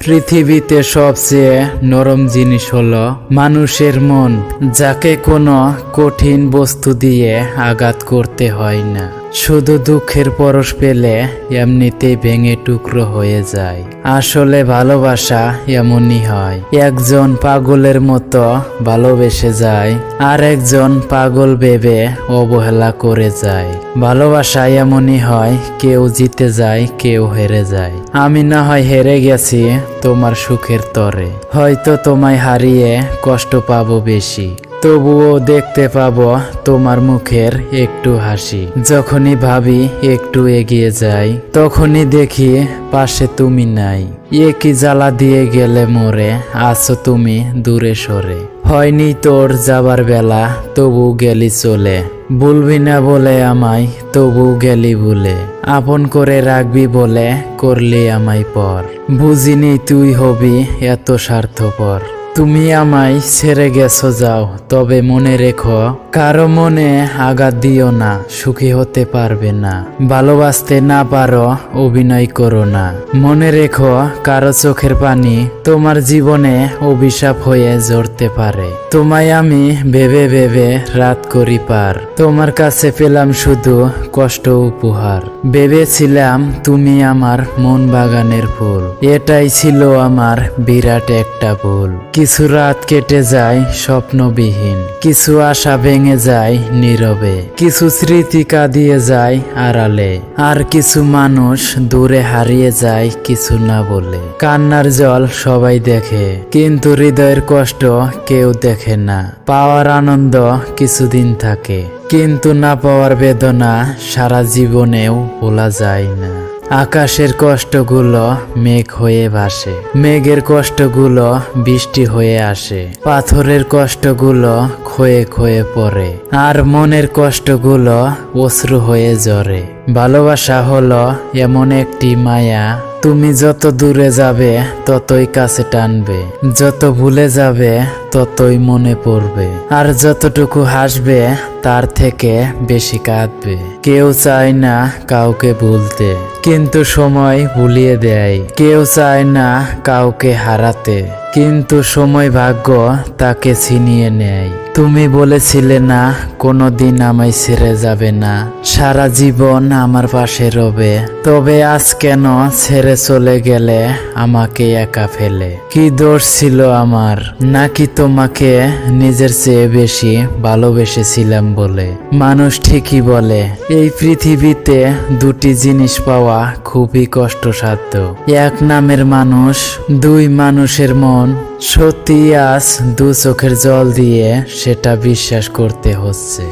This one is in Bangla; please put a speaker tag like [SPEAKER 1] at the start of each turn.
[SPEAKER 1] পৃথিবীতে সবচেয়ে নরম জিনিস হলো মানুষের মন, যাকে কোনো কঠিন বস্তু দিয়ে আঘাত করতে হয় না। শুধু দুঃখের পরশ পেলে এমনিতেই ভেঙে টুকরো হয়ে যায়। আসলে ভালোবাসা এমনই হয়, একজন পাগলের মতো ভালোবেসে যায় আর একজন পাগল ভেবে অবহেলা করে যায়। ভালোবাসা এমনই হয়, কেউ জিতে যায় কেউ হেরে যায়। আমি না হয় হেরে গেছি তোমার সুখের তরে, হয়তো তোমায় হারিয়ে কষ্ট পাবো বেশি, তবুও দেখতে পাবো তোমার মুখের একটু হাসি। যখনই ভাবি একটু এগিয়ে যাই, তখনই দেখি পাশে তুমি নাই। কি জ্বালা দিয়ে গেলে মোরে, আছো তুমি দূরে সরে। হয়নি তোর যাবার বেলা, তবু গেলি চলে। ভুলবি না বলে আমায়, তবু গেলি ভুলে। আপন করে রাখবি বলে করলি আমায় পর। বুঝিনি তুই হবি এত স্বার্থপর। তুমি আমায় ছেড়ে গেছো যাও, তবে মনে রেখো কারো মনে আঘাত দিও না, সুখী হতে পারবে না। ভালোবাসতে না পারো অভিনয় করো না। মনে রেখো কারো চোখের পানি তোমার জীবনে অভিশাপ হয়ে ঝরতে পারে। তোমায় আমি ভেবে ভেবে রাত করি পার, তোমার কাছে পেলাম শুধু কষ্ট উপহার। ভেবেছিলাম তুমি আমার মন বাগানের ফুল, এটাই ছিল আমার বিরাট একটা ভুল। কিছু রাত কেটে যায় স্বপ্নবিহীন, কিছু আশা ভেঙে যায় নীরবে, কিছু স্মৃতি কাঁদিয়ে যায় আড়ালে, আর কিছু মানুষ দূরে হারিয়ে যায় কিছু না বলে। কান্নার জল সবাই দেখে, কিন্তু হৃদয়ের কষ্ট কেউ দেখে না। পাওয়ার আনন্দ কিছুদিন থাকে, কিন্তু না পাওয়ার বেদনা সারা জীবনেও ভোলা যায় না। আকাশের কষ্টগুলো মেঘ হয়ে ভাসে, মেঘের কষ্টগুলো বৃষ্টি হয়ে আসে, পাথরের কষ্টগুলো ক্ষয়ে ক্ষয়ে পড়ে, আর মনের কষ্টগুলো অশ্রু হয়ে ঝরে। ভালোবাসা হলো এমন একটি মায়া, তুমি যত দূরে যাবে ততই কাছে টানবে, যত ভুলে যাবে ততই মনে পড়বে, আর যতটুকু হাসবে তার থেকে বেশি কাঁদবে। কেউ চায় না কাউকে ভুলতে, কিন্তু সময় ভুলিয়ে দেয়। কেউ চায় না কাউকে হারাতে, কিন্তু সময় ভাগ্য তাকে ছিনিয়ে নেয়। তুমি বলেছিলে না কোনোদিন আমায় ছেড়ে যাবে না, সারা জীবন আমার পাশে রবে, তবে আজ কেন ছেড়ে চলে গেলে আমাকে একা ফেলে? কি দোষ ছিল আমার, নাকি তোমাকে নিজের চেয়ে বেশি ভালোবেসেছিলাম বলে? মানুষ ঠিকই বলে এই পৃথিবীতে দুটি জিনিস পাওয়া খুবই কষ্টসাধ্য, এক নামের মানুষ, দুই মানুষের মন। সত্যি আজ দু চোখের জল দিয়ে সেটা বিশ্বাস করতে হচ্ছে।